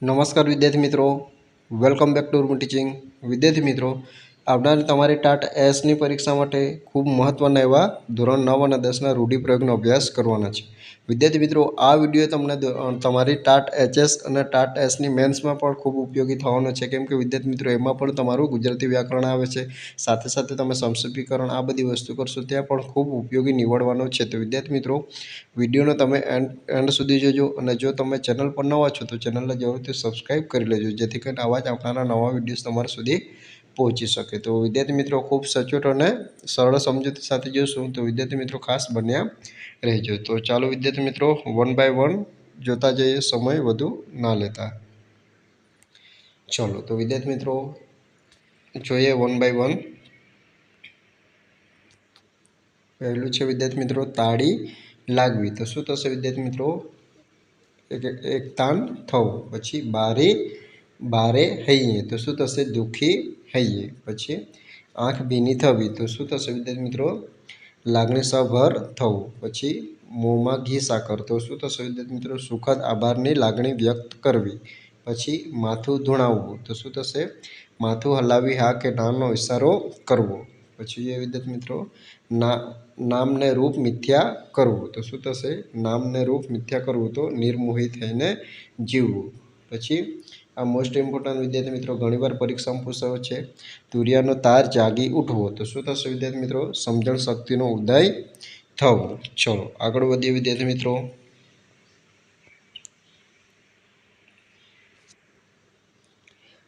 નમસ્કાર વિદ્યાર્થી મિત્રો, વેલકમ બેક ટુ ઉર્મુ ટીચિંગ. વિદ્યાર્થી મિત્રો, આવનારી તમારી ટાટ એસની પરીક્ષા માટે ખૂબ મહત્ત્વના એવા ધોરણ 9 અને 10ના રૂઢિપ્રયોગનો અભ્યાસ કરવાના છે. વિદ્યાર્થી મિત્રો, આ વિડીયો તમને તમારી ટાટ એચએસ અને ટાટ એસની મેન્સમાં પણ ખૂબ ઉપયોગી થવાનો છે, કેમ કે વિદ્યાર્થી મિત્રો એમાં પણ તમારું ગુજરાતી વ્યાકરણ આવે છે, સાથે સાથે તમે સંક્ષિપ્તીકરણ આ બધી વસ્તુ કરશો ત્યાં પણ ખૂબ ઉપયોગી નીવડવાનો છે. તો વિદ્યાર્થી મિત્રો, વિડીયોનો તમે એન્ડ સુધી જોજો, અને જો તમે ચેનલ પર નવા છો તો ચેનલને જરૂરથી સબસ્ક્રાઈબ કરી લેજો, જેથી કરીને આવા જ આવનારા નવા વિડીયોઝ તમારા સુધી પહોંચી શકે. તો વિદ્યાર્થી મિત્રો, ખૂબ સચોટ અને સરળ સમજૂતી સાથે જોશું, તો વિદ્યાર્થી મિત્રો ખાસ બન્યા રહેજો. તો ચાલો વિદ્યાર્થી મિત્રો, વન બાય વન જોતા જઈએ, સમય વધુ ના લેતા. ચલો તો વિદ્યાર્થી મિત્રો, જોઈએ વન બાય વન. પહેલું છે વિદ્યાર્થી મિત્રો, તાળી લાગવી. તો શું થશે વિદ્યાર્થી મિત્રો? એક તાન થવું. પછી બારે હૈયે. તો શું થશે? દુઃખી હૈયે. પછી આંખ ભીની થવી. તો શું થશે વિદ્યાર્થી મિત્રો? લાગણીસભર થવું. પછી મોંમાં ઘી સાકર. તો શું થશે વિદ્યાર્થી મિત્રો? સુખદ આભારની લાગણી વ્યક્ત કરવી. પછી માથું ધુણાવવું. તો શું થશે? માથું હલાવી હા કે નાનો ઇશારો કરવો. પછી એ વિદ્યાર્થી મિત્રો, નામને રૂપ મિથ્યા કરવું. તો શું થશે? નામને રૂપ મિથ્યા કરવું. તો નિર્મોહી થઈને જીવવું. પછી આ મોસ્ટ ઇમ્પોર્ટન્ટ વિદ્યાર્થી મિત્રો, ઘણીવાર પરીક્ષામાં પૂછાયો છે, તુરિયાનો તાર જાગી ઉઠવો. તો શું થશે વિદ્યાર્થી મિત્રો? સમજણ શક્તિનો ઉદય થવો. ચલો આગળ વધીએ વિદ્યાર્થી મિત્રો.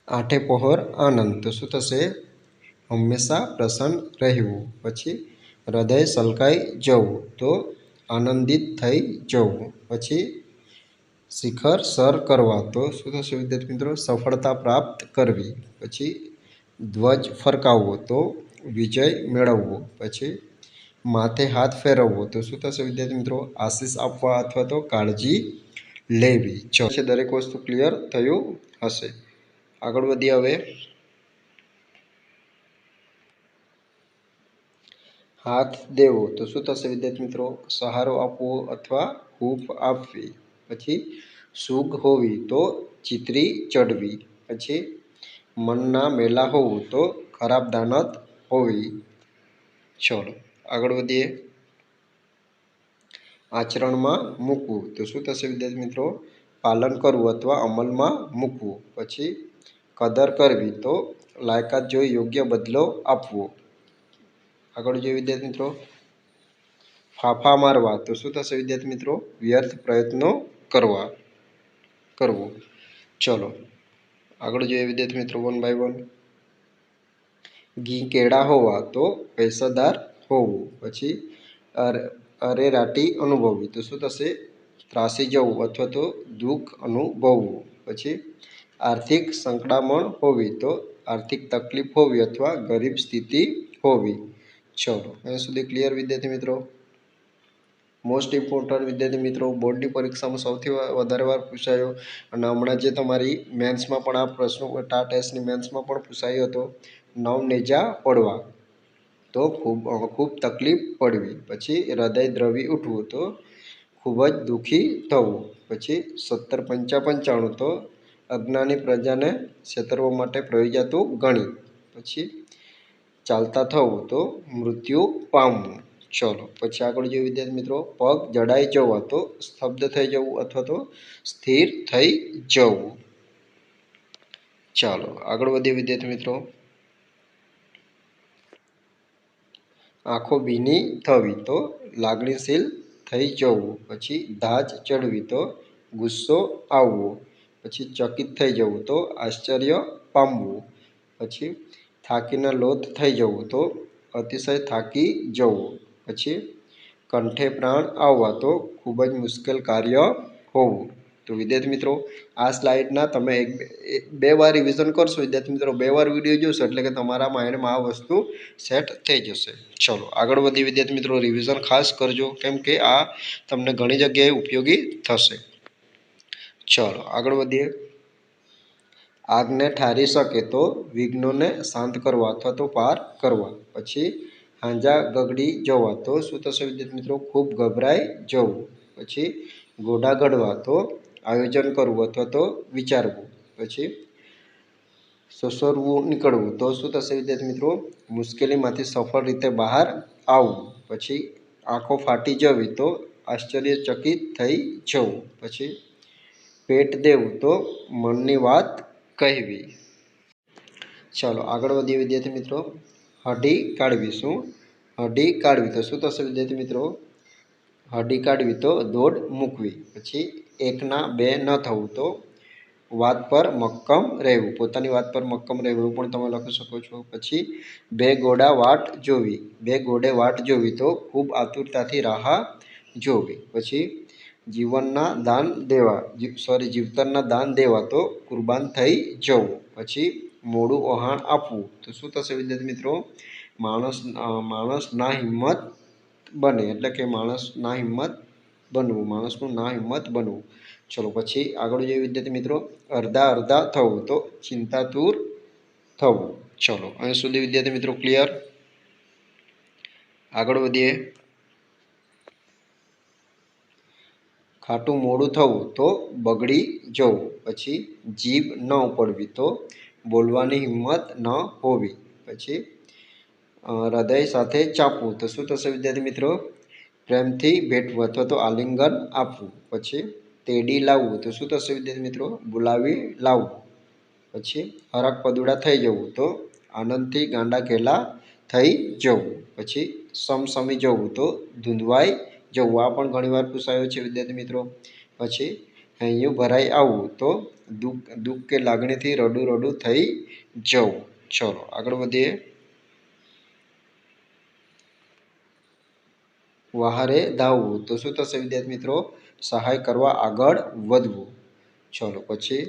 આઠે પહોર આનંદ. તો શું થશે? હંમેશા પ્રસન્ન રહેવું. પછી હૃદય સલકાઈ જવું. તો આનંદિત થઈ જવું. પછી શિખર સર કરવા. તો શું થશે વિદ્યાર્થી મિત્રો? સફળતા પ્રાપ્ત કરવી. પછી ધ્વજ ફરકાવવો. તો વિજય મેળવવો. પછી માથે હાથ ફેરવવો. તો શું થશે વિદ્યાર્થી મિત્રો? આશીષ આપવા અથવા તો કાળજી લેવી. ચલો, દરેક વસ્તુ ક્લિયર થયું હશે. આગળ વધીએ હવે. હાથ દેવો. તો શું થશે વિદ્યાર્થી મિત્રો? સહારો આપવો અથવા હૂંફ આપવી. પછી સૂગ હોવી. તો ચિતરી ચડવી. પછી મનના મેલા હોવું. તો ખરાબ દાનત હોવી. ચલો આગળ વધીએ. આચરણમાં મૂકવું. તો શું થશે વિદ્યાર્થી મિત્રો? પાલન કરવું અથવા અમલમાં મૂકવું. પછી કદર કરવી. તો લાયકાત જોઈ યોગ્ય બદલો આપવો. આગળ જોઈએ વિદ્યાર્થી મિત્રો. ફાફા મારવા. તો શું થશે વિદ્યાર્થી મિત્રો? વ્યર્થ પ્રયત્નો કરવો. ચલો આગળ જોઈએ વિદ્યાર્થી મિત્રો, વન બાય વન. ઘી કેળા હોવા. તો પૈસાદાર હોવું. પછી અરેરાટી અનુભવવી. તો શું થશે? ત્રાસી જવું અથવા તો દુઃખ અનુભવવું. પછી આર્થિક સંકડામણ હોવી. તો આર્થિક તકલીફ હોવી અથવા ગરીબ સ્થિતિ હોવી. ચલો અહીં સુધી ક્લિયર વિદ્યાર્થી મિત્રો? મોસ્ટ ઇમ્પોર્ટન્ટ વિદ્યાર્થી મિત્રો, બોર્ડની પરીક્ષામાં સૌથી વધારે વાર પૂછાયો, અને હમણાં જે તમારી મેન્સમાં પણ આ પ્રશ્નો ટાટ એસની મેન્સમાં પણ પૂછાયો હતો, નવનેજા પડવા. તો ખૂબ તકલીફ પડવી. પછી હૃદય દ્રવી ઉઠવું. તો ખૂબ જ દુઃખી થવું. પછી 1755 તો અજ્ઞાની પ્રજાને છેતરવા માટે પ્રયોજાતું ગણિત. પછી ચાલતા થવું. તો મૃત્યુ પામવું. ચલો પછી આગળ જોઈએ વિદ્યાર્થી મિત્રો. પગ જડાઈ જવા. તો સ્તબ્ધ થઈ જવું અથવા તો સ્થિર થઈ જવું. ચાલો આગળ વધીએ વિદ્યાર્થી મિત્રો. આંખો ભીની થવી. તો લાગણીશીલ થઈ જવું. પછી ધાજ ચડવી. તો ગુસ્સો આવવો. પછી ચકિત થઈ જવું. તો આશ્ચર્ય પામવું. પછી થાકીને લોથ થઈ જવું. તો અતિશય થાકી જવું. પછી કંઠે પ્રાણ આવવા. તો ખૂબ જ મુશ્કેલ કાર્ય હોવું. તો વિદ્યાર્થી મિત્રો, આ સ્લાઇડના તમે બે વાર રિવિઝન કરશો વિદ્યાર્થી મિત્રો, બે વાર વિડીયો જોશો એટલે કે તમારા માઇન્ડમાં આ વસ્તુ સેટ થઈ જશે. ચલો આગળ વધી વિદ્યાર્થી મિત્રો, રિવિઝન ખાસ કરજો, કેમ કે આ તમને ઘણી જગ્યાએ ઉપયોગી થશે. ચલો આગળ વધીએ. આગને ઠારી શકે. તો વિઘ્નોને શાંત કરવા અથવા તો પાર કરવા. પછી હાંજા ગગડી જવા. તો શું થશે વિદ્યાર્થી મિત્રો? ખૂબ ગભરાઈ જવું. પછી ગોડા ગળવા. તો આયોજન કરવું અથવા તો વિચારવું. પછી સસરવું નીકળવું તો શું થશે વિદ્યાર્થી મિત્રો? મુશ્કેલીમાંથી સફળ રીતે બહાર આવવું. પછી આંખો ફાટી જવી તો આશ્ચર્યચકિત થઈ જવું. પછી પેટ દેવું તો મનની વાત કહેવી. ચાલો આગળ વધીએ વિદ્યાર્થી મિત્રો. હડી કાઢવી. શું? હડી કાઢવી તો શું થશે વિદ્યાર્થી મિત્રો? હડી કાઢવી તો દોડ મૂકવી. પછી એકના બે ન થવું તો વાત પર મક્કમ રહેવું. પોતાની વાત પર મક્કમ રહેવું પણ તમે લખી શકો છો. પછી બે ઘોડા વાટ જોવી. બે ઘોડે વાટ જોવી તો ખૂબ આતુરતાથી રાહ જોવી. પછી જીવનના દાન દેવા જીવતરના દાન દેવા તો કુરબાન થઈ જવું. પછી મોડું વહાણ આપવું તો શું થશે વિદ્યાર્થી મિત્રો? માણસ ના હિંમત બને, એટલે કે માણસનું ના હિંમત બનવું. ચલો પછી આગળ જોઈએ વિદ્યાર્થી મિત્રો. અડધા અડધા થવું તો ચિંતાતુર થવું. ચલો અહીં સુધી વિદ્યાર્થી મિત્રો ક્લિયર? આગળ વધીએ. ખાટું મોડું થવું તો બગડી જવું. પછી જીભ ન ઉપડવી તો બોલવાની હિંમત ન હોવી. પછી હૃદય સાથે ચાપવું તો શું થશે વિદ્યાર્થી મિત્રો? પ્રેમથી ભેટવું અથવા તો આલિંગન આપવું. પછી તેડી લાવવું તો શું થશે વિદ્યાર્થી મિત્રો? બોલાવી લાવવું. પછી હરક પદુડા થઈ જવું તો આનંદથી ગાંડા ઘેલા થઈ જવું. પછી સમસમી જવું તો ધૂંધવાઈ જવું. આ પણ ઘણીવાર પૂછાયો છે વિદ્યાર્થી મિત્રો. પછી હૈયું ભરાઈ આવવું તો દુઃખ કે લાગણીથી રડું રડું થઈ જવું. ચલો આગળ વધીએ. વહારે ધાવવું તો શું થશે વિદ્યાર્થી મિત્રો? સહાય કરવા આગળ વધવું. ચલો પછી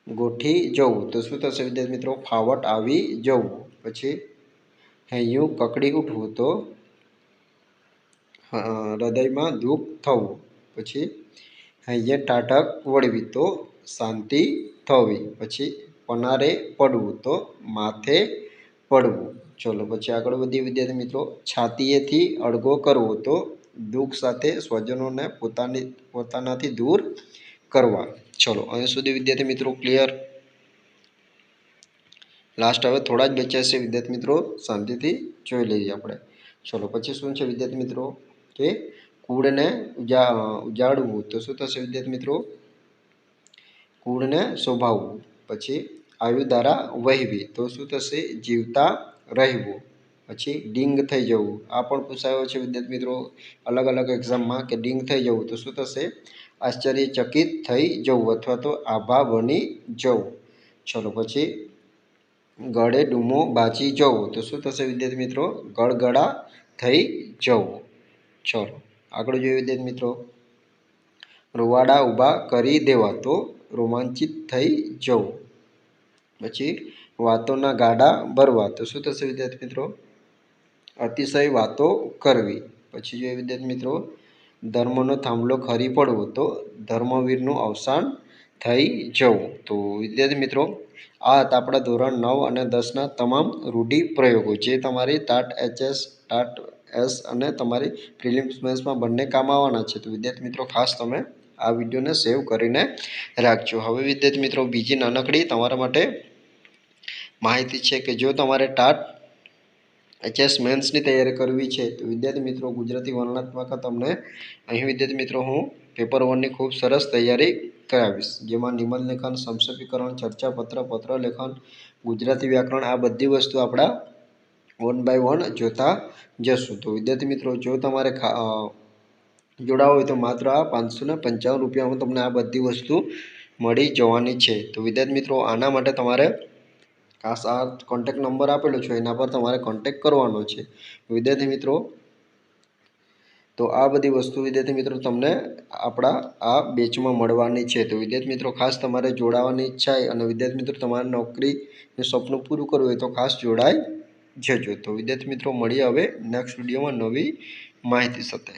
ગોઠી જવું તો શું થશે વિદ્યાર્થી મિત્રો? ફાવટ આવી જવું. પછી હૈયું કકડી ઉઠવું તો હૃદયમાં દુઃખ થવું. પછી હૈયે ટાઢક વળવી તો શાંતિ થવી. પછી પનારે પડવું તો માથે પડવું. ચલો પછી આગળ વધીએ વિદ્યાર્થી મિત્રો. છાતીએથી અડગો કરવો તો દુઃખ સાથે સ્વજનોને પોતાનાથી દૂર કરવા. ચલો અહીં સુધી વિદ્યાર્થી મિત્રો ક્લિયર? લાસ્ટ હવે થોડા જ બચ્યા છે વિદ્યાર્થી મિત્રો, શાંતિથી જોઈ લઈએ આપણે. ચલો પછી શું છે વિદ્યાર્થી મિત્રો? કે કૂળને ઉજાડવું તો શું થશે વિદ્યાર્થી મિત્રો? કૂળને શોભાવવું. પછી આયુ દ્વારા વહેવી તો શું થશે? જીવતા રહેવું. પછી ડીંગ થઈ જવું. આ પણ પૂછાયો છે વિદ્યાર્થી મિત્રો અલગ અલગ એક્ઝામમાં કે ડીંગ થઈ જવું તો શું થશે? આશ્ચર્યચકિત થઈ જવું અથવા તો આભા બની જવું. ચલો પછી ગળે ડૂમો બાજી જવું તો શું થશે વિદ્યાર્થી મિત્રો? ગળગળા થઈ જવું. ચલો આગળ જોઈએ વિદ્યાર્થી મિત્રો. રૂવાડા ઊભા કરી દેવા તો રોમાંચિત થઈ જવું. પછી વાતોના ગાડા ભરવા તો શું થશે વિદ્યાર્થી મિત્રો? અતિશય વાતો કરવી. પછી જોઈએ વિદ્યાર્થી મિત્રો. ધર્મનો થાંભલો ખરી પડવો તો ધર્મવીરનું અવસાન થઈ જવું. તો વિદ્યાર્થી મિત્રો આ હતા આપણા ધોરણ 9 અને 10ના તમામ રૂઢિપ્રયોગો જે તમારી ટાટ એસ અને તમારી પ્રિલિમ્સ મેન્સમાં બંને કામ આવવાના છે. તો વિદ્યાર્થી મિત્રો ખાસ તમે આ વિડીયોને સેવ કરીને રાખજો. હવે વિદ્યાર્થી મિત્રો બીજી નાનકડી તમારા માટે માહિતી છે કે જો તમારે ટાટ એચએસ મેન્સની તૈયારી કરવી છે તો વિદ્યાર્થી મિત્રો ગુજરાતી વર્ણનાત્મક તમને અહીં વિદ્યાર્થી મિત્રો હું પેપર 1ની ખૂબ સરસ તૈયારી કરાવીશ. જેમાં નિબંધ લેખન, સંક્ષેપીકરણ, ચર્ચાપત્ર, પત્રલેખન, ગુજરાતી વ્યાકરણ આ બધી વસ્તુ આપણા 1 by 1 જોતા જશું. તો વિદ્યાર્થી મિત્રો જો તમારે જોડાવો હોય તો માત્ર આ 555 રૂપિયામાં તમને આ બધી વસ્તુ મળી જવાની છે. તો વિદ્યાર્થી મિત્રો આના માટે તમારે ખાસ આ કોન્ટેક્ટ નંબર આપેલો છે એના પર તમારે કોન્ટેક્ટ કરવાનો છે વિદ્યાર્થી મિત્રો. તો આ બધી વસ્તુ વિદ્યાર્થી મિત્રો તમને આપણા આ બેચમાં મળવાની છે. તો વિદ્યાર્થી મિત્રો ખાસ તમારે જોડાવાની ઈચ્છા અને વિદ્યાર્થી મિત્રો તમારે નોકરીનું સપનું પૂરું કરવું હોય તો ખાસ જોડાઈ જજો. તો વિદ્યાર્થી મિત્રો મળીએ હવે નેક્સ્ટ વિડીયોમાં નવી માહિતી સાથે.